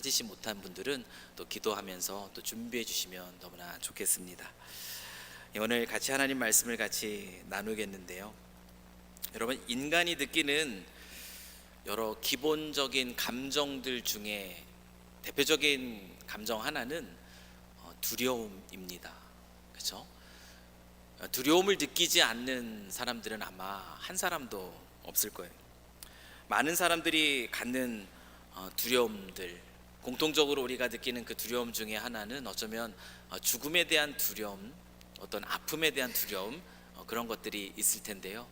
지시 못한 분들은 또 기도하면서 또 준비해 주시면 너무나 좋겠습니다. 오늘 같이 하나님 말씀을 같이 나누겠는데요. 여러분, 인간이 느끼는 여러 기본적인 감정들 중에 대표적인 감정 하나는 두려움입니다. 그렇죠? 두려움을 느끼지 않는 사람들은 아마 한 사람도 없을 거예요. 많은 사람들이 갖는 두려움들, 공통적으로 우리가 느끼는 그 두려움 중에 하나는 어쩌면 죽음에 대한 두려움, 어떤 아픔에 대한 두려움, 그런 것들이 있을 텐데요.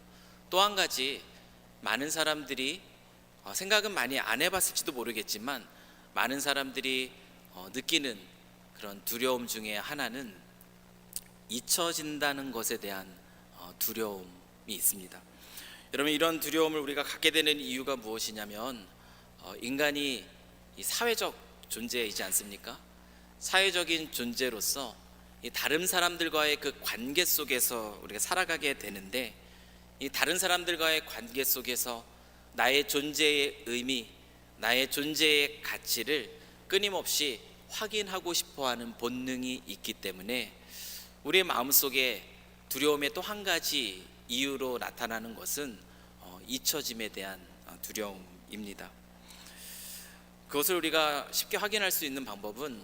또 한 가지, 많은 사람들이 생각은 많이 안 해봤을지도 모르겠지만 많은 사람들이 느끼는 그런 두려움 중에 하나는 잊혀진다는 것에 대한 두려움이 있습니다. 여러분, 이런 두려움을 우리가 갖게 되는 이유가 무엇이냐면 인간이 이 사회적 존재이지 않습니까? 사회적인 존재로서 이 다른 사람들과의 그 관계 속에서 우리가 살아가게 되는데, 이 다른 사람들과의 관계 속에서 나의 존재의 의미, 나의 존재의 가치를 끊임없이 확인하고 싶어하는 본능이 있기 때문에 우리의 마음속에 두려움의 또 한 가지 이유로 나타나는 것은 잊혀짐에 대한 두려움입니다. 그것을 우리가 쉽게 확인할 수 있는 방법은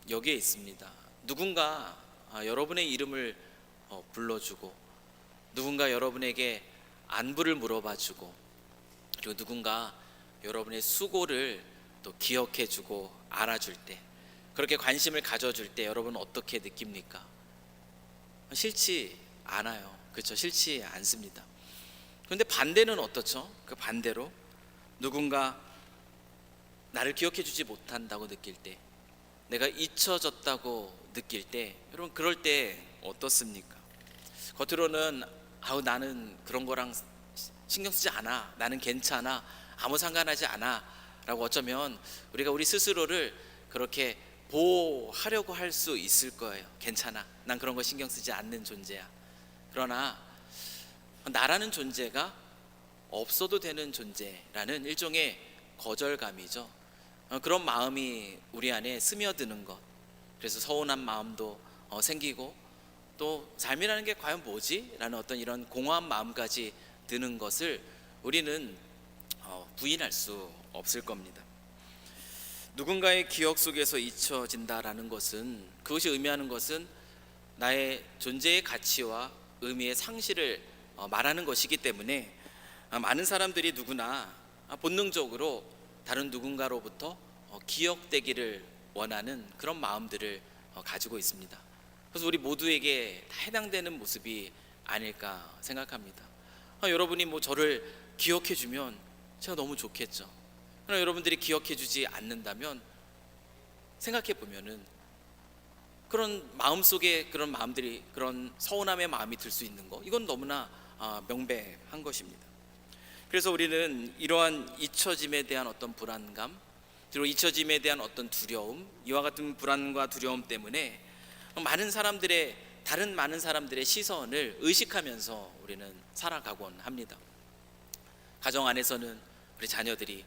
여기에 있습니다. 누군가 여러분의 이름을 불러주고, 누군가 여러분에게 안부를 물어봐주고, 그리고 누군가 여러분의 수고를 또 기억해주고 알아줄 때, 그렇게 관심을 가져줄 때 여러분은 어떻게 느낍니까? 싫지 않아요. 그렇죠? 싫지 않습니다. 그런데 반대는 어떻죠? 그 반대로 누군가 나를 기억해 주지 못한다고 느낄 때, 내가 잊혀졌다고 느낄 때, 여러분 그럴 때 어떻습니까? 겉으로는 나는 그런 거랑 신경 쓰지 않아, 나는 괜찮아, 아무 상관하지 않아 라고 어쩌면 우리가 우리 스스로를 그렇게 보호하려고 할 수 있을 거예요. 괜찮아, 난 그런 거 신경 쓰지 않는 존재야. 그러나 나라는 존재가 없어도 되는 존재라는 일종의 거절감이죠. 그런 마음이 우리 안에 스며드는 것, 그래서 서운한 마음도 생기고, 또 삶이라는 게 과연 뭐지? 라는 어떤 이런 공허한 마음까지 드는 것을 우리는 부인할 수 없을 겁니다. 누군가의 기억 속에서 잊혀진다라는 것은, 그것이 의미하는 것은 나의 존재의 가치와 의미의 상실을 말하는 것이기 때문에 많은 사람들이 누구나 본능적으로 다른 누군가로부터 기억되기를 원하는 그런 마음들을 가지고 있습니다. 그래서 우리 모두에게 다 해당되는 모습이 아닐까 생각합니다. 여러분이 저를 기억해 주면 제가 너무 좋겠죠. 그러나 여러분들이 기억해 주지 않는다면 생각해 보면은 그런 마음속에 그런 마음들이, 그런 서운함의 마음이 들 수 있는 거, 이건 너무나 명백한 것입니다. 그래서 우리는 이러한 잊혀짐에 대한 어떤 불안감, 그리고 잊혀짐에 대한 어떤 두려움, 이와 같은 불안과 두려움 때문에 다른 많은 사람들의 시선을 의식하면서 우리는 살아가곤 합니다. 가정 안에서는 우리 자녀들이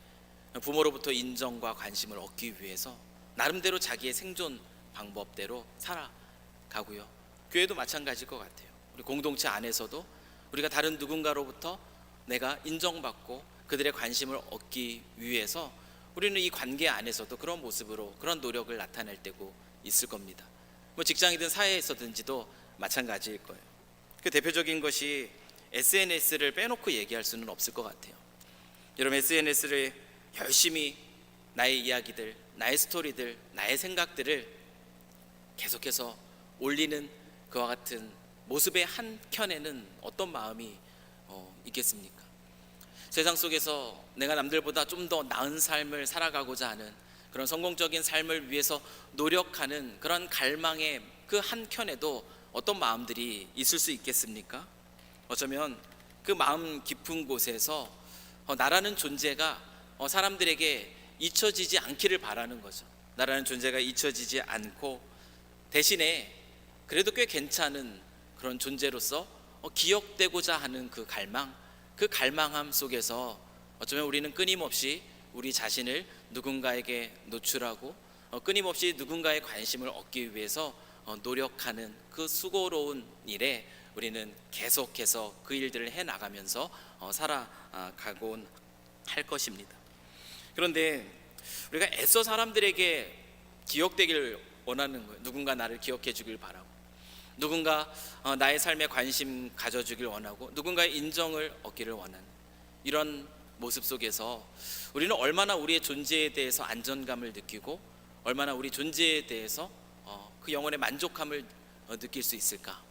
부모로부터 인정과 관심을 얻기 위해서 나름대로 자기의 생존 방법대로 살아가고요. 교회도 마찬가지일 것 같아요. 우리 공동체 안에서도 우리가 다른 누군가로부터 내가 인정받고 그들의 관심을 얻기 위해서 우리는 이 관계 안에서도 그런 모습으로 그런 노력을 나타낼 때고 있을 겁니다. 직장이든 사회에서든지도 마찬가지일 거예요. 그 대표적인 것이 SNS를 빼놓고 얘기할 수는 없을 것 같아요. 여러분, SNS를 열심히 나의 이야기들, 나의 스토리들, 나의 생각들을 계속해서 올리는 그와 같은 모습의 한켠에는 어떤 마음이 있겠습니까? 세상 속에서 내가 남들보다 좀 더 나은 삶을 살아가고자 하는, 그런 성공적인 삶을 위해서 노력하는 그런 갈망의 그 한켠에도 어떤 마음들이 있을 수 있겠습니까? 어쩌면 그 마음 깊은 곳에서 나라는 존재가 사람들에게 잊혀지지 않기를 바라는 거죠. 나라는 존재가 잊혀지지 않고 대신에 그래도 꽤 괜찮은 그런 존재로서 기억되고자 하는 그 갈망함 속에서 어쩌면 우리는 끊임없이 우리 자신을 누군가에게 노출하고 끊임없이 누군가의 관심을 얻기 위해서 노력하는 그 수고로운 일에 우리는 계속해서 그 일들을 해나가면서 살아가곤 할 것입니다. 그런데 우리가 애써 사람들에게 기억되기를 원하는 거예요. 누군가 나를 기억해 주길 바라고, 누군가 나의 삶에 관심 가져주길 원하고, 누군가의 인정을 얻기를 원하는 이런 모습 속에서 우리는 얼마나 우리의 존재에 대해서 안정감을 느끼고 얼마나 우리 존재에 대해서 그 영혼의 만족함을 느낄 수 있을까?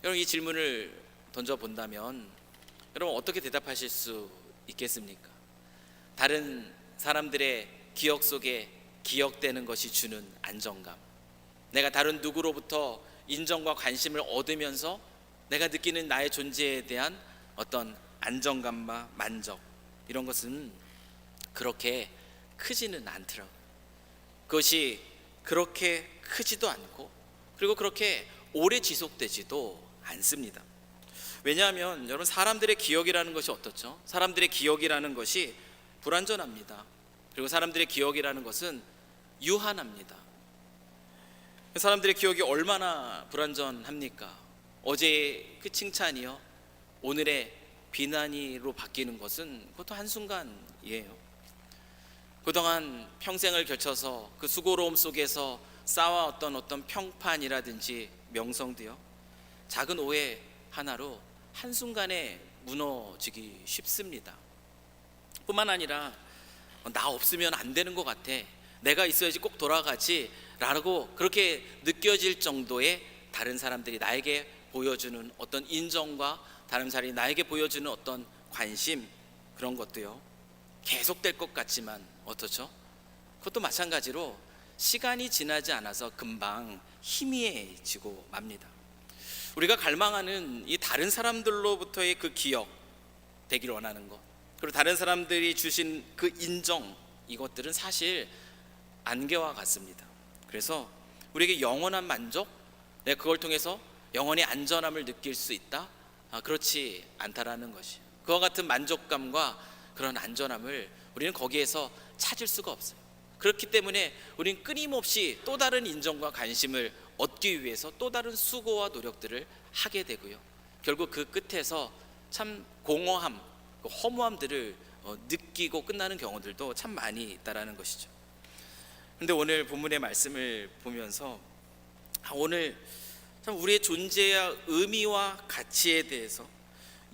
여러분, 이 질문을 던져본다면 여러분 어떻게 대답하실 수 있겠습니까? 다른 사람들의 기억 속에 기억되는 것이 주는 안정감, 내가 다른 누구로부터 인정과 관심을 얻으면서 내가 느끼는 나의 존재에 대한 어떤 안정감과 만족, 이런 것은 그렇게 크지는 않더라고요. 그것이 그렇게 크지도 않고 그리고 그렇게 오래 지속되지도 않습니다. 왜냐하면 여러분, 사람들의 기억이라는 것이 어떻죠? 사람들의 기억이라는 것이 불완전합니다. 그리고 사람들의 기억이라는 것은 유한합니다. 사람들의 기억이 얼마나 불완전합니까? 어제의 그 칭찬이요 오늘의 비난으로 바뀌는 것은 그것도 한순간이에요. 그동안 평생을 걸쳐서 그 수고로움 속에서 쌓아왔던 어떤 평판이라든지 명성도요, 작은 오해 하나로 한순간에 무너지기 쉽습니다. 뿐만 아니라 나 없으면 안 되는 것 같아, 내가 있어야지 꼭 돌아가지 라고 그렇게 느껴질 정도의 다른 사람들이 나에게 보여주는 어떤 인정과 다른 사람이 나에게 보여주는 어떤 관심, 그런 것도요 계속될 것 같지만 어떻죠? 그것도 마찬가지로 시간이 지나지 않아서 금방 희미해지고 맙니다. 우리가 갈망하는 이 다른 사람들로부터의 그 기억 되기를 원하는 것, 그리고 다른 사람들이 주신 그 인정, 이것들은 사실 안개와 같습니다. 그래서 우리에게 영원한 만족, 내가 그걸 통해서 영원히 안전함을 느낄 수 있다? 그렇지 않다라는 것이에요. 그와 같은 만족감과 그런 안전함을 우리는 거기에서 찾을 수가 없어요. 그렇기 때문에 우리는 끊임없이 또 다른 인정과 관심을 얻기 위해서 또 다른 수고와 노력들을 하게 되고요, 결국 그 끝에서 참 공허함, 허무함들을 느끼고 끝나는 경우들도 참 많이 있다라는 것이죠. 그런데 오늘 본문의 말씀을 보면서 오늘 참 우리의 존재와 의미와 가치에 대해서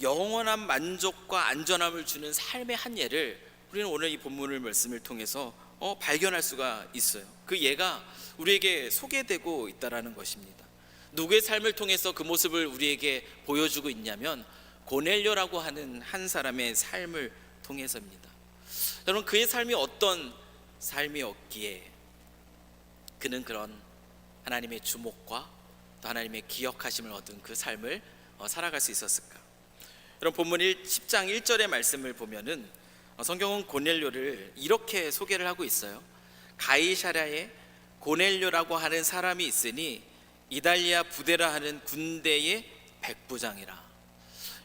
영원한 만족과 안전함을 주는 삶의 한 예를 우리는 오늘 이 본문을 말씀을 통해서 발견할 수가 있어요. 그 예가 우리에게 소개되고 있다라는 것입니다. 누구의 삶을 통해서 그 모습을 우리에게 보여주고 있냐면 고넬료라고 하는 한 사람의 삶을 통해서입니다. 여러분, 그의 삶이 어떤 삶이었기에 그는 그런 하나님의 주목과 또 하나님의 기억하심을 얻은 그 삶을 살아갈 수 있었을까? 여러분, 본문 10장 1절의 말씀을 보면은 성경은 고넬료를 이렇게 소개를 하고 있어요. 가이사랴에 고넬료라고 하는 사람이 있으니 이달리아 부대라 하는 군대의 백부장이라.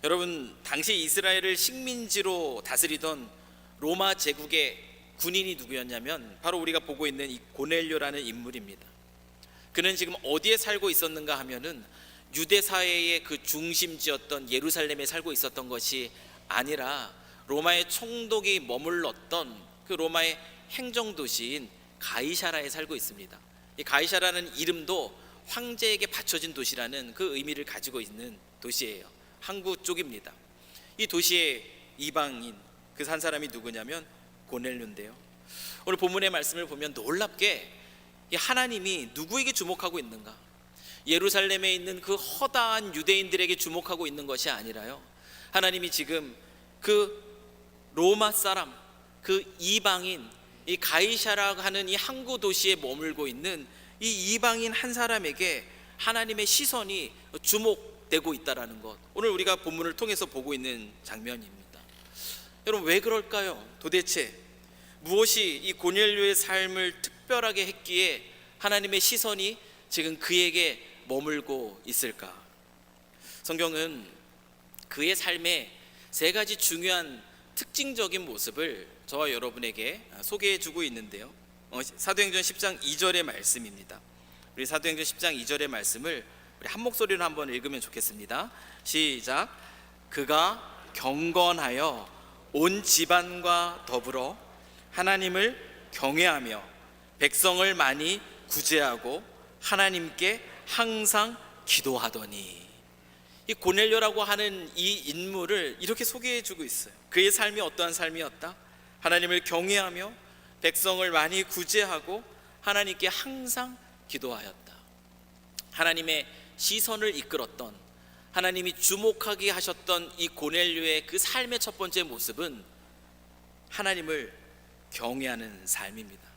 여러분, 당시 이스라엘을 식민지로 다스리던 로마 제국의 군인이 누구였냐면 바로 우리가 보고 있는 이 고넬료라는 인물입니다. 그는 지금 어디에 살고 있었는가 하면은 유대 사회의 그 중심지였던 예루살렘에 살고 있었던 것이 아니라 로마의 총독이 머물렀던 그 로마의 행정도시인 가이사라에 살고 있습니다. 이 가이사라는 이름도 황제에게 바쳐진 도시라는 그 의미를 가지고 있는 도시예요. 항구 쪽입니다. 이 도시의 이방인 그 한 사람이 누구냐면 고넬료인데요, 오늘 본문의 말씀을 보면 놀랍게 이 하나님이 누구에게 주목하고 있는가? 예루살렘에 있는 그 허다한 유대인들에게 주목하고 있는 것이 아니라요, 하나님이 지금 그 로마 사람, 그 이방인, 이 가이사라 하는 이 항구 도시에 머물고 있는 이 이방인 한 사람에게 하나님의 시선이 주목되고 있다라는 것, 오늘 우리가 본문을 통해서 보고 있는 장면입니다. 여러분, 왜 그럴까요? 도대체 무엇이 이 고넬료의 삶을 특별하게 했기에 하나님의 시선이 지금 그에게 머물고 있을까? 성경은 그의 삶에 세 가지 중요한 특징적인 모습을 저와 여러분에게 소개해주고 있는데요. 사도행전 10장 2절의 말씀입니다. 우리 사도행전 10장 2절의 말씀을 우리 한 목소리로 한번 읽으면 좋겠습니다. 시작. 그가 경건하여 온 집안과 더불어 하나님을 경외하며 백성을 많이 구제하고 하나님께 항상 기도하더니, 이 고넬료라고 하는 이 인물을 이렇게 소개해주고 있어요. 그의 삶이 어떠한 삶이었다? 하나님을 경외하며 백성을 많이 구제하고 하나님께 항상 기도하였다. 하나님의 시선을 이끌었던, 하나님이 주목하게 하셨던 이 고넬료의 그 삶의 첫 번째 모습은 하나님을 경외하는 삶입니다.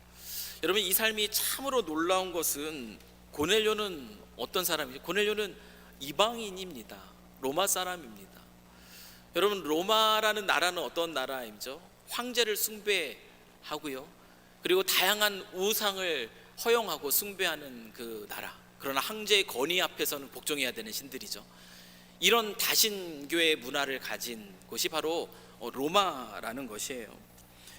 여러분, 이 삶이 참으로 놀라운 것은, 고넬료는 어떤 사람이죠? 고넬료는 이방인입니다. 로마 사람입니다. 여러분, 로마라는 나라는 어떤 나라이죠? 황제를 숭배하고요, 그리고 다양한 우상을 허용하고 숭배하는 그 나라. 그러나 황제의 권위 앞에서는 복종해야 되는 신들이죠. 이런 다신교의 문화를 가진 곳이 바로 로마라는 것이에요.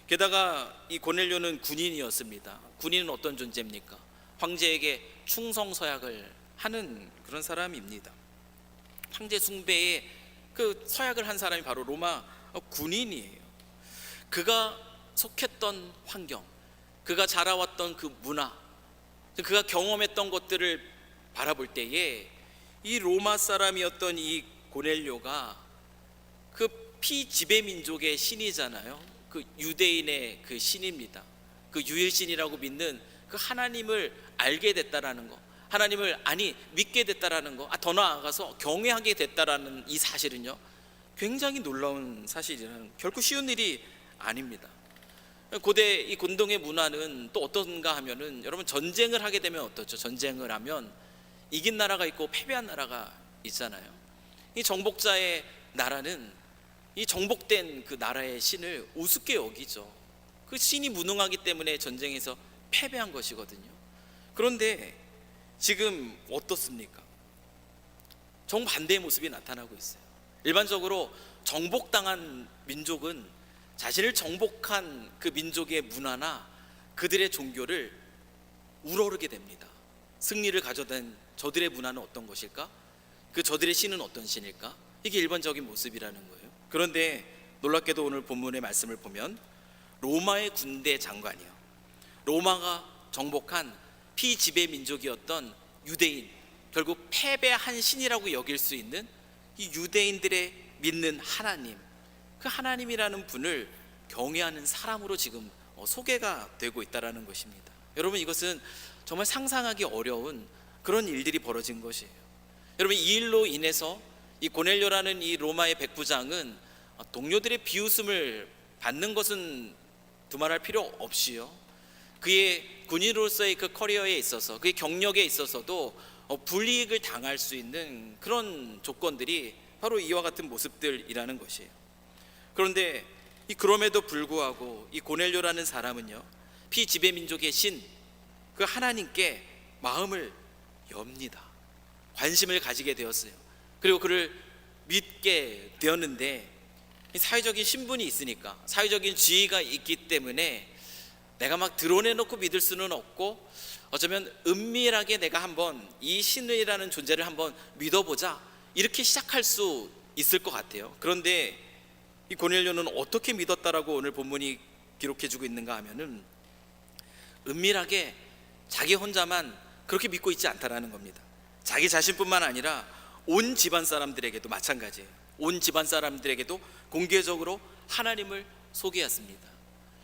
게다가 이 고넬료는 군인이었습니다. 군인은 어떤 존재입니까? 황제에게 충성서약을 하는 그런 사람입니다. 황제 숭배에 그 서약을 한 사람이 바로 로마 군인이에요. 그가 속했던 환경, 그가 자라왔던 그 문화, 그가 경험했던 것들을 바라볼 때에 이 로마 사람이었던 이 고넬료가 그 피지배 민족의 신이잖아요. 그 유대인의 그 신입니다. 그 유일신이라고 믿는 그 하나님을 알게 됐다라는 거, 하나님을 믿게 됐다라는 거, 더 나아가서 경외하게 됐다라는 이 사실은요, 굉장히 놀라운 사실이라는, 결코 쉬운 일이 아닙니다. 고대 이 군동의 문화는 또 어떤가 하면은, 여러분, 전쟁을 하게 되면 어떻죠? 전쟁을 하면 이긴 나라가 있고 패배한 나라가 있잖아요. 이 정복자의 나라는 이 정복된 그 나라의 신을 우습게 여기죠. 그 신이 무능하기 때문에 전쟁에서 패배한 것이거든요. 그런데 지금 어떻습니까? 정반대의 모습이 나타나고 있어요. 일반적으로 정복당한 민족은 자신을 정복한 그 민족의 문화나 그들의 종교를 우러르게 됩니다. 승리를 가져된 저들의 문화는 어떤 것일까? 그 저들의 신은 어떤 신일까? 이게 일반적인 모습이라는 거예요. 그런데 놀랍게도 오늘 본문의 말씀을 보면 로마의 군대 장관이요, 로마가 정복한 피지배 민족이었던 유대인, 결국 패배한 신이라고 여길 수 있는 이 유대인들의 믿는 하나님, 그 하나님이라는 분을 경외하는 사람으로 지금 소개가 되고 있다는 것입니다. 여러분, 이것은 정말 상상하기 어려운 그런 일들이 벌어진 것이에요. 여러분, 이 일로 인해서 이 고넬료라는 이 로마의 백부장은 동료들의 비웃음을 받는 것은 두말할 필요 없이요, 그의 군인으로서의 그 커리어에 있어서, 그의 경력에 있어서도 불이익을 당할 수 있는 그런 조건들이 바로 이와 같은 모습들이라는 것이에요. 그런데 그럼에도 불구하고 이 고넬료라는 사람은요, 피지배 민족의 신, 그 하나님께 마음을 엽니다. 관심을 가지게 되었어요. 그리고 그를 믿게 되었는데, 사회적인 신분이 있으니까, 사회적인 지위가 있기 때문에 내가 막 드러내놓고 믿을 수는 없고, 어쩌면 은밀하게 내가 한번 이 신이라는 존재를 한번 믿어보자, 이렇게 시작할 수 있을 것 같아요. 그런데 이 고넬료는 어떻게 믿었다라고 오늘 본문이 기록해주고 있는가 하면은, 은밀하게 자기 혼자만 그렇게 믿고 있지 않다라는 겁니다. 자기 자신뿐만 아니라 온 집안 사람들에게도 마찬가지예요. 온 집안 사람들에게도 공개적으로 하나님을 소개했습니다.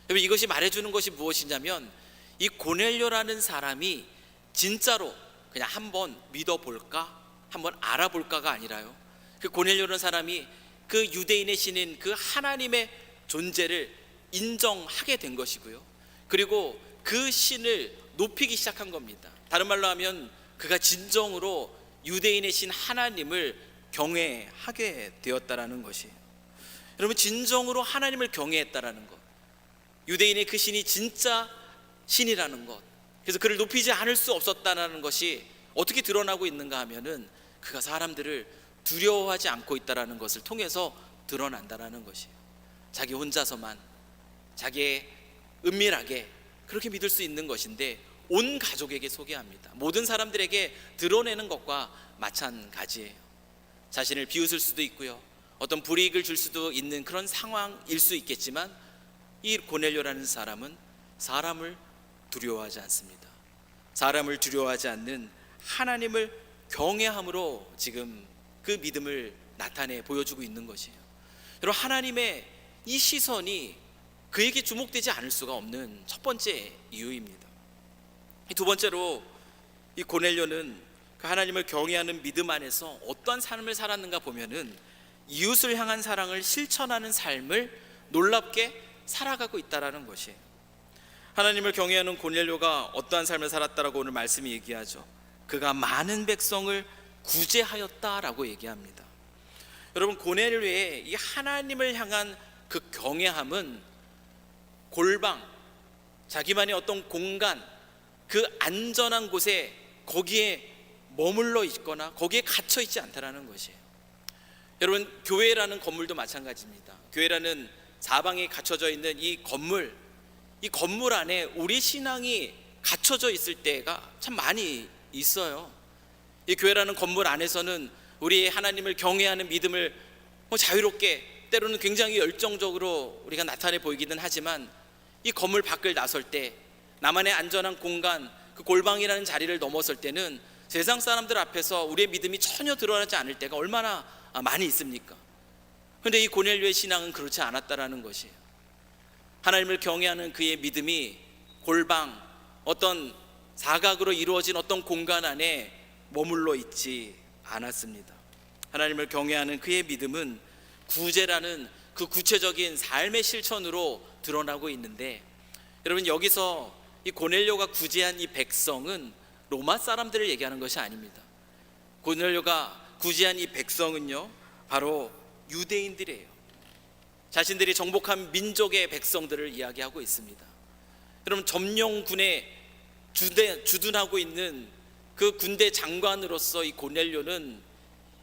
여러분, 이것이 말해주는 것이 무엇이냐면, 이 고넬료라는 사람이 진짜로 그냥 한번 믿어볼까, 한번 알아볼까가 아니라요, 그 고넬료라는 사람이 그 유대인의 신인 그 하나님의 존재를 인정하게 된 것이고요, 그리고 그 신을 높이기 시작한 겁니다. 다른 말로 하면 그가 진정으로 유대인의 신 하나님을 경외하게 되었다라는 것이에요. 여러분, 진정으로 하나님을 경외했다라는 것, 유대인의 그 신이 진짜 신이라는 것, 그래서 그를 높이지 않을 수 없었다는 것이 어떻게 드러나고 있는가 하면은, 그가 사람들을 두려워하지 않고 있다라는 것을 통해서 드러난다라는 것이에요. 자기 혼자서만, 자기의 은밀하게 그렇게 믿을 수 있는 것인데 온 가족에게 소개합니다. 모든 사람들에게 드러내는 것과 마찬가지예요. 자신을 비웃을 수도 있고요, 어떤 불이익을 줄 수도 있는 그런 상황일 수 있겠지만, 이 고넬료라는 사람은 사람을 두려워하지 않습니다. 사람을 두려워하지 않는 하나님을 경외함으로 지금 그 믿음을 나타내 보여주고 있는 것이에요. 여러분, 하나님의 이 시선이 그에게 주목되지 않을 수가 없는 첫 번째 이유입니다. 두 번째로, 이 고넬료는 그 하나님을 경외하는 믿음 안에서 어떠한 삶을 살았는가 보면은 이웃을 향한 사랑을 실천하는 삶을 놀랍게 살아가고 있다라는 것이에요. 하나님을 경외하는 고넬료가 어떠한 삶을 살았다라고 오늘 말씀이 얘기하죠. 그가 많은 백성을 구제하였다라고 얘기합니다. 여러분, 고넬료의 이 하나님을 향한 그 경외함은 골방, 자기만의 어떤 공간, 그 안전한 곳에 거기에 머물러 있거나 거기에 갇혀 있지 않다라는 것이에요. 여러분, 교회라는 건물도 마찬가지입니다. 교회라는 사방에 갇혀져 있는 이 건물 안에 우리 신앙이 갇혀져 있을 때가 참 많이 있어요. 이 교회라는 건물 안에서는 우리의 하나님을 경외하는 믿음을 자유롭게, 때로는 굉장히 열정적으로 우리가 나타내 보이기는 하지만, 이 건물 밖을 나설 때 나만의 안전한 공간, 그 골방이라는 자리를 넘어설 때는 세상 사람들 앞에서 우리의 믿음이 전혀 드러나지 않을 때가 얼마나 많이 있습니까? 그런데 이 고넬료의 신앙은 그렇지 않았다라는 것이에요. 하나님을 경외하는 그의 믿음이 골방, 어떤 사각으로 이루어진 어떤 공간 안에 머물러 있지 않았습니다. 하나님을 경외하는 그의 믿음은 구제라는 그 구체적인 삶의 실천으로 드러나고 있는데, 여러분, 여기서 이 고넬료가 구제한 이 백성은 로마 사람들을 얘기하는 것이 아닙니다. 고넬료가 구제한 이 백성은요, 바로 유대인들이에요. 자신들이 정복한 민족의 백성들을 이야기하고 있습니다. 여러분, 점령군에 주둔하고 있는 그 군대 장관으로서 이 고넬료는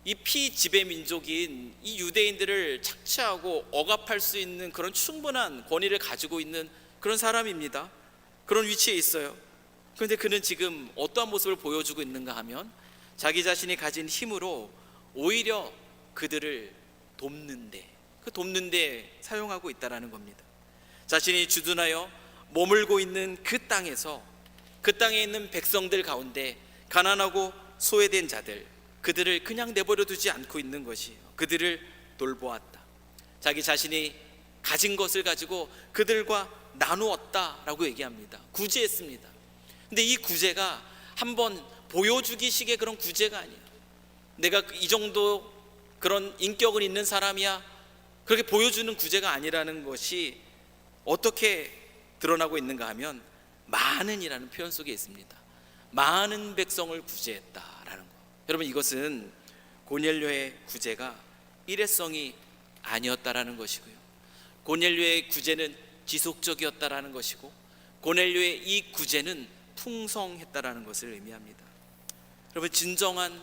이 피지배 민족인 이 유대인들을 착취하고 억압할 수 있는 그런 충분한 권위를 가지고 있는 그런 사람입니다. 그런 위치에 있어요. 그런데 그는 지금 어떠한 모습을 보여주고 있는가 하면, 자기 자신이 가진 힘으로 오히려 그들을 돕는 데 사용하고 있다라는 겁니다. 자신이 주둔하여 머물고 있는 그 땅에서, 그 땅에 있는 백성들 가운데 가난하고 소외된 자들, 그들을 그냥 내버려 두지 않고 있는 것이에요. 그들을 돌보았다. 자기 자신이 가진 것을 가지고 그들과 나누었다라고 얘기합니다. 구제했습니다. 근데 이 구제가 한번 보여주기식의 그런 구제가 아니에요. 내가 이 정도 그런 인격은 있는 사람이야, 그렇게 보여주는 구제가 아니라는 것이 어떻게 드러나고 있는가 하면, 많은이라는 표현 속에 있습니다. 많은 백성을 구제했다라는 거. 여러분, 이것은 고넬료의 구제가 일회성이 아니었다라는 것이고요, 고넬료의 구제는 지속적이었다라는 것이고, 고넬료의 이 구제는 풍성했다라는 것을 의미합니다. 여러분, 진정한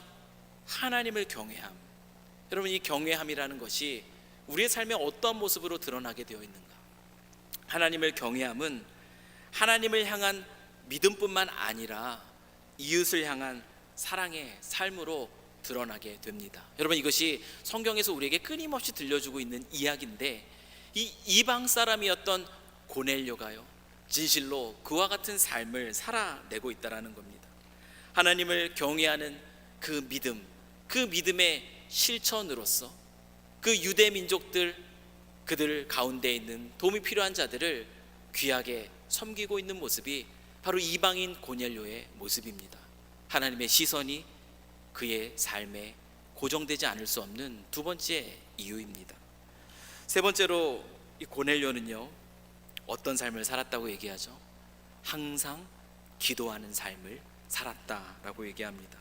하나님을 경외함, 여러분, 이 경외함이라는 것이 우리의 삶에 어떠한 모습으로 드러나게 되어 있는가? 하나님을 경외함은 하나님을 향한 믿음뿐만 아니라 이웃을 향한 사랑의 삶으로 드러나게 됩니다. 여러분, 이것이 성경에서 우리에게 끊임없이 들려주고 있는 이야기인데, 이 이방 사람이었던 고넬료가요, 진실로 그와 같은 삶을 살아내고 있다는 겁니다. 하나님을 경외하는 그 믿음, 그 믿음의 실천으로서 그 유대 민족들, 그들 가운데 있는 도움이 필요한 자들을 귀하게 섬기고 있는 모습이 바로 이방인 고넬료의 모습입니다. 하나님의 시선이 그의 삶에 고정되지 않을 수 없는 두 번째 이유입니다. 세 번째로, 이 고넬료는요, 어떤 삶을 살았다고 얘기하죠? 항상 기도하는 삶을 살았다라고 얘기합니다.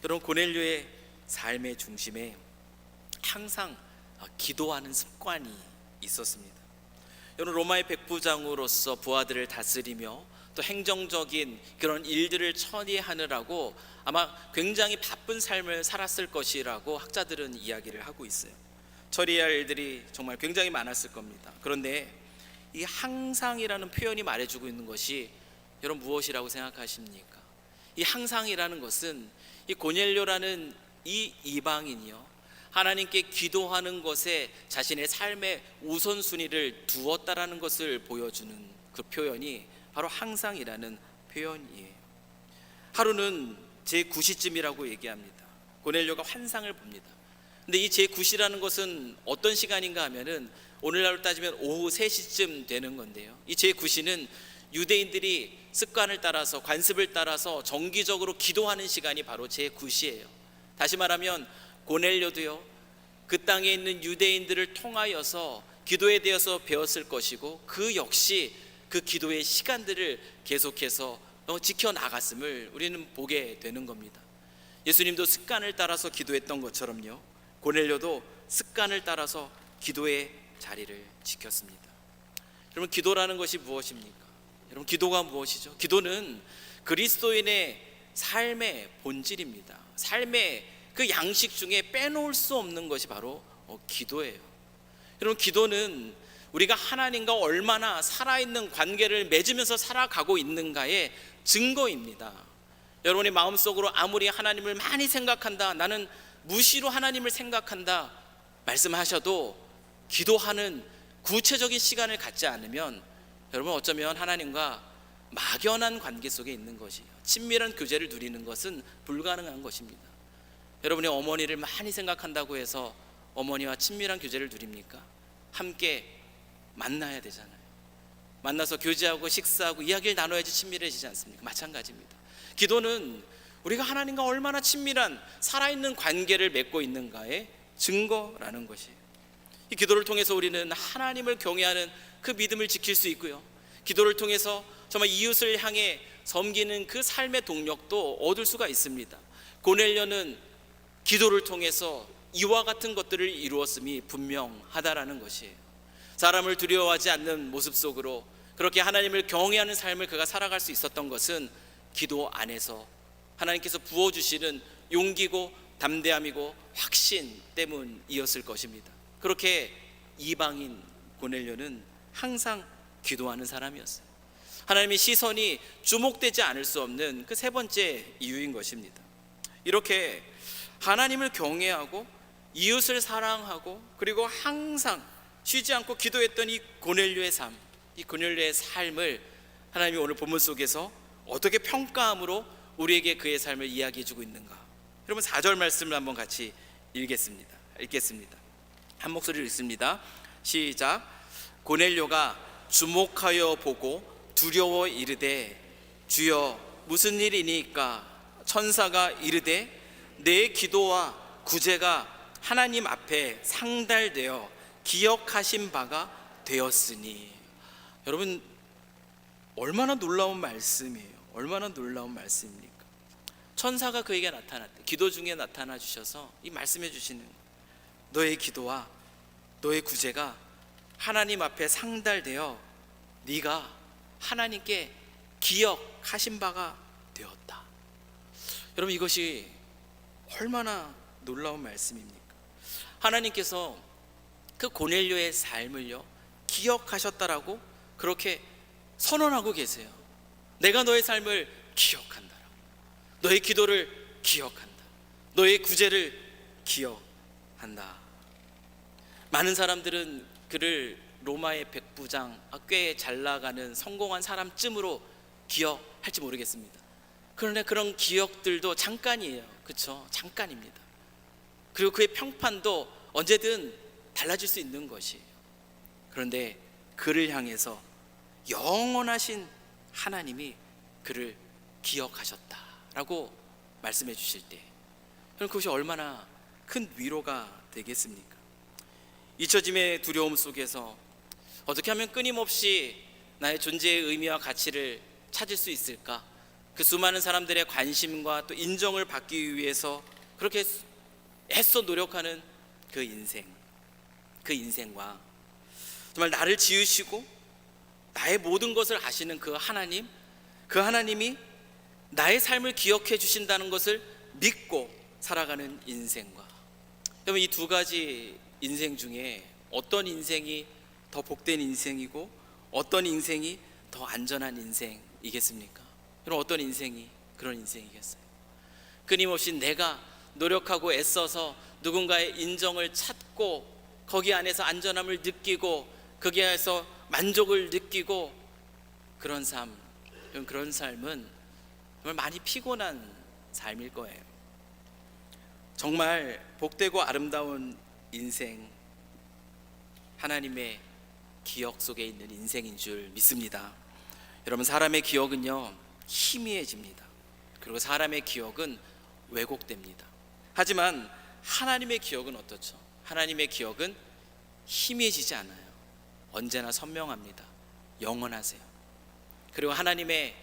여러분, 고넬료의 삶의 중심에 항상 기도하는 습관이 있었습니다. 여러분, 로마의 백부장으로서 부하들을 다스리며 또 행정적인 그런 일들을 처리하느라고 아마 굉장히 바쁜 삶을 살았을 것이라고 학자들은 이야기를 하고 있어요. 처리할 일들이 정말 굉장히 많았을 겁니다. 그런데 이 항상이라는 표현이 말해주고 있는 것이 여러분 무엇이라고 생각하십니까? 이 항상이라는 것은 이 고넬료라는 이 이방인이요, 하나님께 기도하는 것에 자신의 삶의 우선순위를 두었다라는 것을 보여주는 그 표현이 바로 항상이라는 표현이에요. 하루는 제9시쯤이라고 얘기합니다. 고넬료가 환상을 봅니다. 근데 이 제9시라는 것은 어떤 시간인가 하면은 오늘날로 따지면 오후 3시쯤 되는 건데요, 이 제9시는 유대인들이 습관을 따라서, 관습을 따라서 정기적으로 기도하는 시간이 바로 제9시예요. 다시 말하면 고넬료도요, 그 땅에 있는 유대인들을 통하여서 기도에 대해서 배웠을 것이고, 그 역시 그 기도의 시간들을 계속해서 지켜나갔음을 우리는 보게 되는 겁니다. 예수님도 습관을 따라서 기도했던 것처럼요, 고넬료도 습관을 따라서 기도의 자리를 지켰습니다. 여러분, 기도라는 것이 무엇입니까? 여러분, 기도가 무엇이죠? 기도는 그리스도인의 삶의 본질입니다. 삶의 그 양식 중에 빼놓을 수 없는 것이 바로 기도예요. 여러분, 기도는 우리가 하나님과 얼마나 살아있는 관계를 맺으면서 살아가고 있는가의 증거입니다. 여러분의 마음속으로 아무리 하나님을 많이 생각한다, 나는 무시로 하나님을 생각한다 말씀하셔도 기도하는 구체적인 시간을 갖지 않으면 여러분 어쩌면 하나님과 막연한 관계 속에 있는 것이에요. 친밀한 교제를 누리는 것은 불가능한 것입니다. 여러분이 어머니를 많이 생각한다고 해서 어머니와 친밀한 교제를 누립니까? 함께 만나야 되잖아요. 만나서 교제하고 식사하고 이야기를 나눠야지 친밀해지지 않습니까? 마찬가지입니다. 기도는 우리가 하나님과 얼마나 친밀한 살아있는 관계를 맺고 있는가의 증거라는 것이에요. 이 기도를 통해서 우리는 하나님을 경외하는 그 믿음을 지킬 수 있고요, 기도를 통해서 정말 이웃을 향해 섬기는 그 삶의 동력도 얻을 수가 있습니다. 고넬료는 기도를 통해서 이와 같은 것들을 이루었음이 분명하다라는 것이에요. 사람을 두려워하지 않는 모습 속으로 그렇게 하나님을 경외하는 삶을 그가 살아갈 수 있었던 것은 기도 안에서 하나님께서 부어주시는 용기고 담대함이고 확신 때문이었을 것입니다. 그렇게 이방인 고넬료는 항상 기도하는 사람이었어요. 하나님의 시선이 주목되지 않을 수 없는 그 세 번째 이유인 것입니다. 이렇게 하나님을 경외하고 이웃을 사랑하고 그리고 항상 쉬지 않고 기도했던 이 고넬료의 삶, 이 고넬료의 삶을 하나님이 오늘 본문 속에서 어떻게 평가함으로 우리에게 그의 삶을 이야기해 주고 있는가? 여러분 4절 말씀을 한번 같이 읽겠습니다. 한 목소리로 읽습니다. 시작. 고넬료가 주목하여 보고 두려워 이르되 주여 무슨 일이니까? 천사가 이르되 내 기도와 구제가 하나님 앞에 상달되어 기억하신 바가 되었으니. 여러분 얼마나 놀라운 말씀이에요. 얼마나 놀라운 말씀입니까? 천사가 그에게 나타났대. 기도 중에 나타나 주셔서 이 말씀해 주시는 거예요. 너의 기도와 너의 구제가 하나님 앞에 상달되어 네가 하나님께 기억하신 바가 되었다. 여러분 이것이 얼마나 놀라운 말씀입니까? 하나님께서 그 고넬료의 삶을요 기억하셨다라고 그렇게 선언하고 계세요. 내가 너의 삶을 기억한다라고, 너의 기도를 기억한다, 너의 구제를 기억한다. 많은 사람들은 그를 로마의 백부장, 꽤 잘 나가는 성공한 사람쯤으로 기억할지 모르겠습니다. 그런데 그런 기억들도 잠깐이에요. 그렇죠? 잠깐입니다. 그리고 그의 평판도 언제든 달라질 수 있는 것이에요. 그런데 그를 향해서 영원하신 하나님이 그를 기억하셨다라고 말씀해 주실 때 그럼 그것이 얼마나 큰 위로가 되겠습니까? 잊혀짐의 두려움 속에서 어떻게 하면 끊임없이 나의 존재의 의미와 가치를 찾을 수 있을까? 그 수많은 사람들의 관심과 또 인정을 받기 위해서 그렇게 애써 노력하는 그 인생과 정말 나를 지으시고 나의 모든 것을 아시는 그 하나님이 나의 삶을 기억해 주신다는 것을 믿고 살아가는 인생과, 여러분 이 두 가지 인생 중에 어떤 인생이 더 복된 인생이고 어떤 인생이 더 안전한 인생이겠습니까? 그럼 어떤 인생이 그런 인생이겠어요? 끊임없이 내가 노력하고 애써서 누군가의 인정을 찾고 거기 안에서 안전함을 느끼고 거기 안에서 만족을 느끼고 그런 삶은 정말 많이 피곤한 삶일 거예요. 정말 복되고 아름다운 인생, 하나님의 기억 속에 있는 인생인 줄 믿습니다. 여러분, 사람의 기억은요 희미해집니다. 그리고 사람의 기억은 왜곡됩니다. 하지만 하나님의 기억은 어떻죠? 하나님의 기억은 희미해지지 않아요. 언제나 선명합니다. 영원하세요. 그리고 하나님의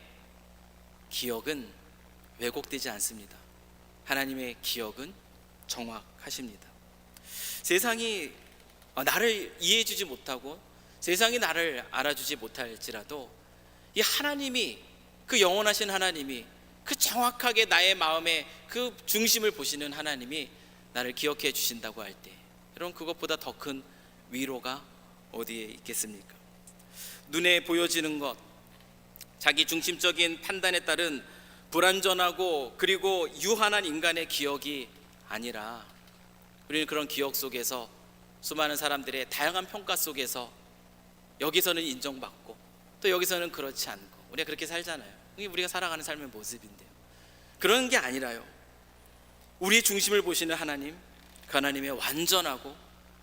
기억은 왜곡되지 않습니다. 하나님의 기억은 정확하십니다. 세상이 나를 이해해주지 못하고 세상이 나를 알아주지 못할지라도 이 하나님이, 그 영원하신 하나님이, 그 정확하게 나의 마음의 그 중심을 보시는 하나님이 나를 기억해 주신다고 할 때, 여러분, 그것보다 더 큰 위로가 어디에 있겠습니까? 눈에 보여지는 것, 자기 중심적인 판단에 따른 불완전하고 그리고 유한한 인간의 기억이 아니라, 우리는 그런 기억 속에서 수많은 사람들의 다양한 평가 속에서 여기서는 인정받고 또 여기서는 그렇지 않고, 우리가 그렇게 살잖아요. 이게 우리가 살아가는 삶의 모습인데요, 그런 게 아니라요, 우리의 중심을 보시는 하나님, 그 하나님의 완전하고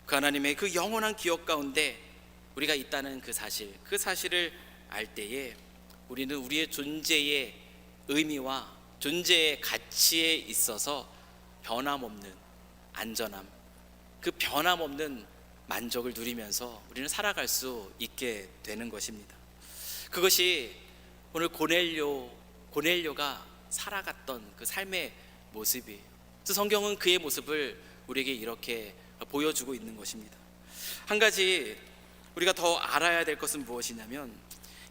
그 하나님의 그 영원한 기억 가운데 우리가 있다는 그 사실을 알 때에 우리는 우리의 존재의 의미와 존재의 가치에 있어서 변함없는 안전함, 그 변함없는 만족을 누리면서 우리는 살아갈 수 있게 되는 것입니다. 그것이 오늘 고넬료가 살아갔던 그 삶의 모습이에요. 그래서 성경은 그의 모습을 우리에게 이렇게 보여주고 있는 것입니다. 한 가지 우리가 더 알아야 될 것은 무엇이냐면,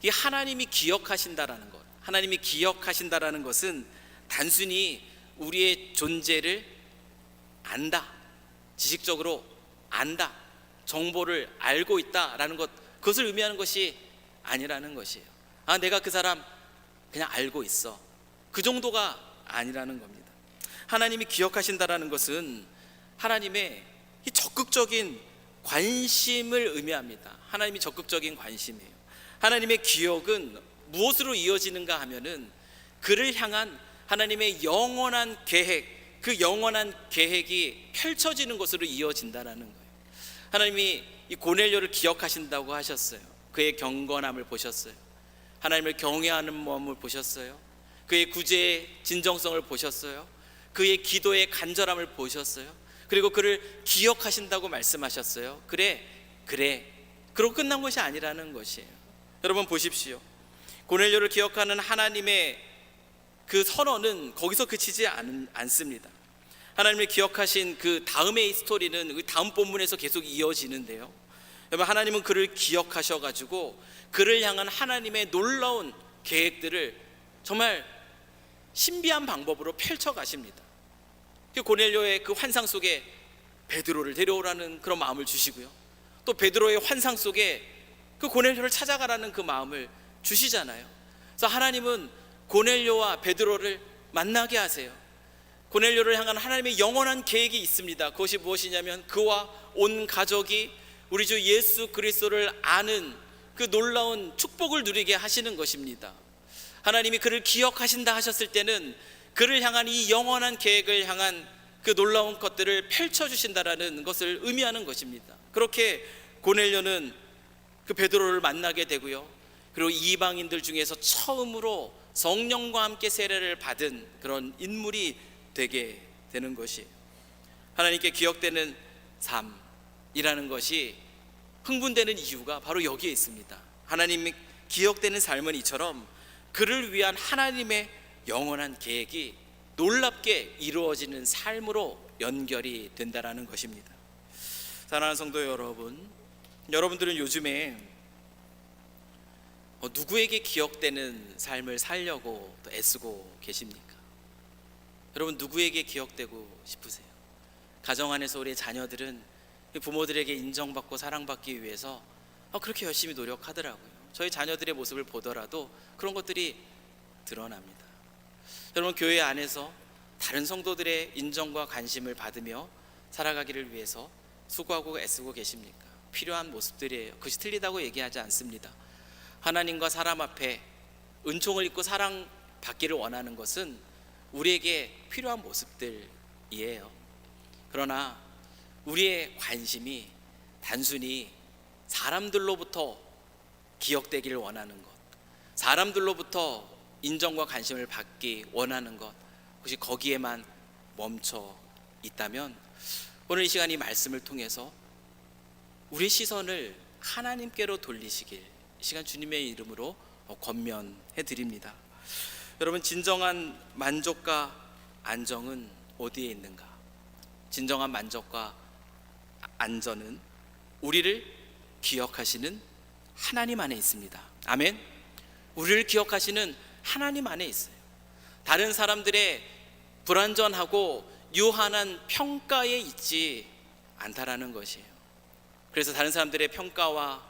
이 하나님이 기억하신다라는 것, 하나님이 기억하신다라는 것은 단순히 우리의 존재를 안다, 지식적으로 안다, 정보를 알고 있다라는 것, 그것을 의미하는 것이 아니라는 것이에요. 내가 그 사람 그냥 알고 있어, 그 정도가 아니라는 겁니다. 하나님이 기억하신다라는 것은 하나님의 이 적극적인 관심을 의미합니다. 하나님이 적극적인 관심이에요. 하나님의 기억은 무엇으로 이어지는가 하면은 그를 향한 하나님의 영원한 계획, 그 영원한 계획이 펼쳐지는 것으로 이어진다라는 거예요. 하나님이 이 고넬료를 기억하신다고 하셨어요. 그의 경건함을 보셨어요. 하나님을 경외하는 마음을 보셨어요. 그의 구제의 진정성을 보셨어요. 그의 기도의 간절함을 보셨어요. 그리고 그를 기억하신다고 말씀하셨어요. 그래 그러고 끝난 것이 아니라는 것이에요. 여러분 보십시오, 고넬료를 기억하는 하나님의 그 선언은 거기서 그치지 않습니다. 하나님을 기억하신 그 다음의 스토리는 그 다음 본문에서 계속 이어지는데요, 여러분, 하나님은 그를 기억하셔가지고 그를 향한 하나님의 놀라운 계획들을 정말 신비한 방법으로 펼쳐가십니다. 고넬료의 그 환상 속에 베드로를 데려오라는 그런 마음을 주시고요, 또 베드로의 환상 속에 그 고넬료를 찾아가라는 그 마음을 주시잖아요. 그래서 하나님은 고넬료와 베드로를 만나게 하세요. 고넬료를 향한 하나님의 영원한 계획이 있습니다. 그것이 무엇이냐면 그와 온 가족이 우리 주 예수 그리스도를 아는 그 놀라운 축복을 누리게 하시는 것입니다. 하나님이 그를 기억하신다 하셨을 때는 그를 향한 이 영원한 계획을 향한 그 놀라운 것들을 펼쳐주신다라는 것을 의미하는 것입니다. 그렇게 고넬료는 그 베드로를 만나게 되고요, 그리고 이방인들 중에서 처음으로 성령과 함께 세례를 받은 그런 인물이 되게 되는 것이에요. 하나님께 기억되는 삶이라는 것이 흥분되는 이유가 바로 여기에 있습니다. 하나님이 기억되는 삶은 이처럼 그를 위한 하나님의 영원한 계획이 놀랍게 이루어지는 삶으로 연결이 된다라는 것입니다. 사랑하는 성도 여러분, 여러분들은 요즘에 누구에게 기억되는 삶을 살려고 또 애쓰고 계십니까? 여러분, 누구에게 기억되고 싶으세요? 가정 안에서 우리의 자녀들은 부모들에게 인정받고 사랑받기 위해서 그렇게 열심히 노력하더라고요. 저희 자녀들의 모습을 보더라도 그런 것들이 드러납니다. 여러분, 교회 안에서 다른 성도들의 인정과 관심을 받으며 살아가기를 위해서 수고하고 애쓰고 계십니까? 필요한 모습들이에요. 그것이 틀리다고 얘기하지 않습니다. 하나님과 사람 앞에 은총을 입고 사랑받기를 원하는 것은 우리에게 필요한 모습들이에요. 그러나 우리의 관심이 단순히 사람들로부터 기억되기를 원하는 것, 사람들로부터 인정과 관심을 받기 원하는 것, 혹시 거기에만 멈춰 있다면 오늘 이 시간 이 말씀을 통해서 우리 시선을 하나님께로 돌리시길 이 시간 주님의 이름으로 권면해 드립니다. 여러분, 진정한 만족과 안정은 어디에 있는가? 진정한 만족과 안전은 우리를 기억하시는 하나님 안에 있습니다. 아멘. 우리를 기억하시는 하나님 안에 있어요. 다른 사람들의 불완전하고 유한한 평가에 있지 않다라는 것이에요. 그래서 다른 사람들의 평가와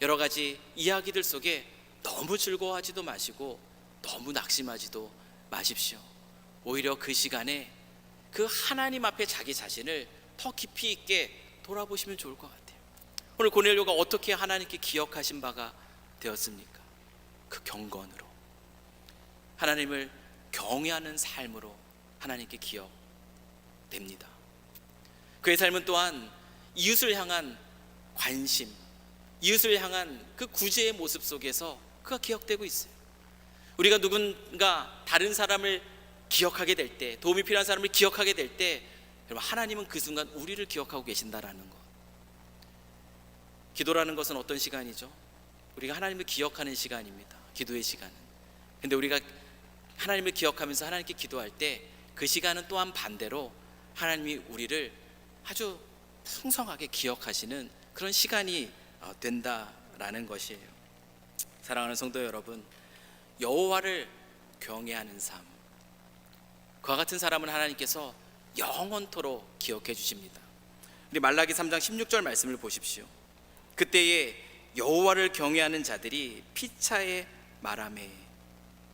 여러 가지 이야기들 속에 너무 즐거워하지도 마시고 너무 낙심하지도 마십시오. 오히려 그 시간에 그 하나님 앞에 자기 자신을 더 깊이 있게 돌아보시면 좋을 것 같아요. 오늘 고넬료가 어떻게 하나님께 기억하신 바가 되었습니까? 그 경건으로, 하나님을 경외하는 삶으로 하나님께 기억됩니다. 그의 삶은 또한 이웃을 향한 관심, 이웃을 향한 그 구제의 모습 속에서 그가 기억되고 있어요. 우리가 누군가 다른 사람을 기억하게 될 때, 도움이 필요한 사람을 기억하게 될 때, 여러분, 하나님은 그 순간 우리를 기억하고 계신다라는 것. 기도라는 것은 어떤 시간이죠? 우리가 하나님을 기억하는 시간입니다. 기도의 시간은. 근데 우리가 하나님을 기억하면서 하나님께 기도할 때 그 시간은 또한 반대로 하나님이 우리를 아주 풍성하게 기억하시는 그런 시간이 된다라는 것이에요. 사랑하는 성도 여러분, 여호와를 경외하는 삶, 그와 같은 사람은 하나님께서 영원토록 기억해 주십니다. 우리 말라기 3장 16절 말씀을 보십시오. 그때에 여호와를 경외하는 자들이 피차에 말하매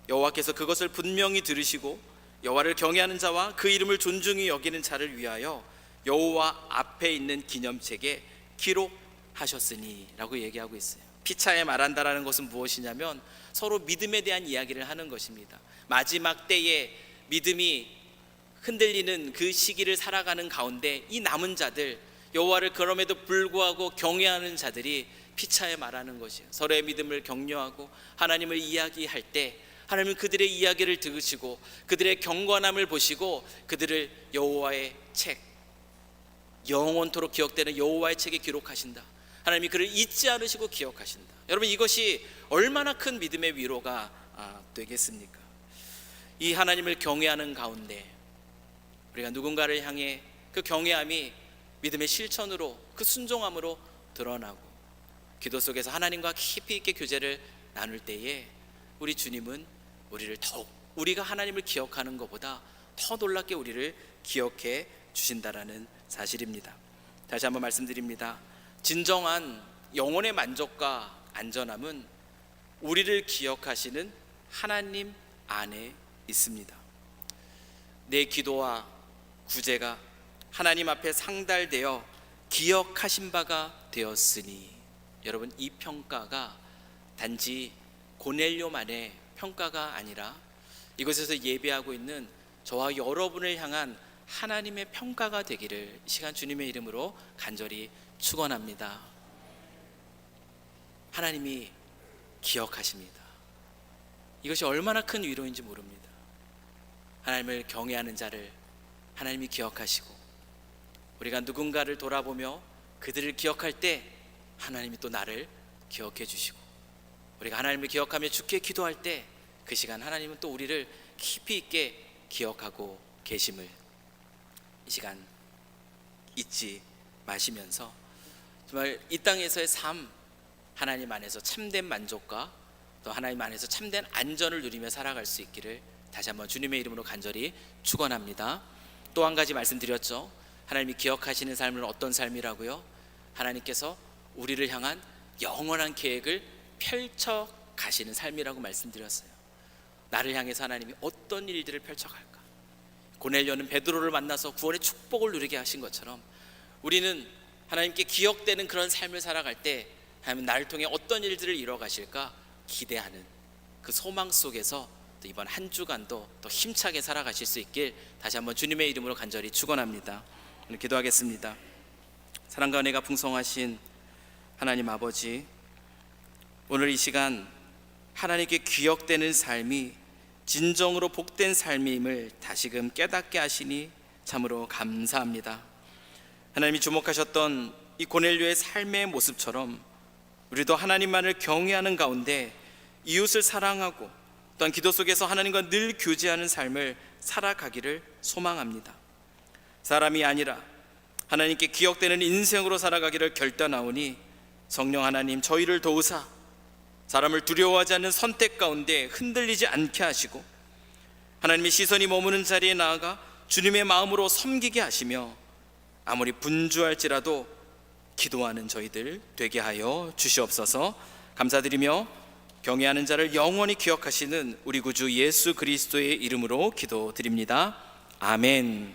여호와께서 그것을 분명히 들으시고 여호와를 경외하는 자와 그 이름을 존중히 여기는 자를 위하여 여호와 앞에 있는 기념책에 기록하셨으니 라고 얘기하고 있어요. 피차에 말한다라는 것은 무엇이냐면 서로 믿음에 대한 이야기를 하는 것입니다. 마지막 때에 믿음이 흔들리는 그 시기를 살아가는 가운데 이 남은 자들, 여호와를 그럼에도 불구하고 경외하는 자들이 피차에 말하는 것이에요. 서로의 믿음을 격려하고 하나님을 이야기할 때 하나님은 그들의 이야기를 들으시고 그들의 경건함을 보시고 그들을 여호와의 책, 영원토록 기억되는 여호와의 책에 기록하신다. 하나님이 그를 잊지 않으시고 기억하신다. 여러분, 이것이 얼마나 큰 믿음의 위로가 되겠습니까? 이 하나님을 경외하는 가운데 우리가 누군가를 향해 그 경외함이 믿음의 실천으로, 그 순종함으로 드러나고 기도 속에서 하나님과 깊이 있게 교제를 나눌 때에 우리 주님은 우리를 더욱, 우리가 하나님을 기억하는 것보다 더 놀랍게 우리를 기억해 주신다라는 사실입니다. 다시 한번 말씀드립니다. 진정한 영혼의 만족과 안전함은 우리를 기억하시는 하나님 안에 있습니다. 내 기도와 구제가 하나님 앞에 상달되어 기억하신 바가 되었으니, 여러분, 이 평가가 단지 고넬료만의 평가가 아니라 이곳에서 예배하고 있는 저와 여러분을 향한 하나님의 평가가 되기를 이 시간 주님의 이름으로 간절히 축원합니다. 하나님이 기억하십니다. 이것이 얼마나 큰 위로인지 모릅니다. 하나님을 경외하는 자를 하나님이 기억하시고, 우리가 누군가를 돌아보며 그들을 기억할 때 하나님이 또 나를 기억해 주시고, 우리가 하나님을 기억하며 주께 기도할 때 그 시간 하나님은 또 우리를 깊이 있게 기억하고 계심을 이 시간 잊지 마시면서 정말 이 땅에서의 삶, 하나님 안에서 참된 만족과 또 하나님 안에서 참된 안전을 누리며 살아갈 수 있기를 다시 한번 주님의 이름으로 간절히 축원합니다. 또 한 가지 말씀드렸죠. 하나님이 기억하시는 삶은 어떤 삶이라고요? 하나님께서 우리를 향한 영원한 계획을 펼쳐 가시는 삶이라고 말씀드렸어요. 나를 향해서 하나님이 어떤 일들을 펼쳐갈까? 고넬료는 베드로를 만나서 구원의 축복을 누리게 하신 것처럼 우리는 하나님께 기억되는 그런 삶을 살아갈 때 하나님 나를 통해 어떤 일들을 이뤄 가실까 기대하는 그 소망 속에서 또 이번 한 주간도 더 힘차게 살아가실 수 있길 다시 한번 주님의 이름으로 간절히 축원합니다. 오늘 기도하겠습니다. 사랑과 은혜가 풍성하신 하나님 아버지, 오늘 이 시간 하나님께 기억되는 삶이 진정으로 복된 삶임을 다시금 깨닫게 하시니 참으로 감사합니다. 하나님이 주목하셨던 이 고넬료의 삶의 모습처럼 우리도 하나님만을 경외하는 가운데 이웃을 사랑하고 또한 기도 속에서 하나님과 늘 교제하는 삶을 살아가기를 소망합니다. 사람이 아니라 하나님께 기억되는 인생으로 살아가기를 결단하오니 성령 하나님 저희를 도우사 사람을 두려워하지 않는 선택 가운데 흔들리지 않게 하시고 하나님의 시선이 머무는 자리에 나아가 주님의 마음으로 섬기게 하시며 아무리 분주할지라도 기도하는 저희들 되게 하여 주시옵소서. 감사드리며 경외하는 자를 영원히 기억하시는 우리 구주 예수 그리스도의 이름으로 기도드립니다. 아멘.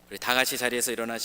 우리 다 같이 자리에서 일어나시겠습니다.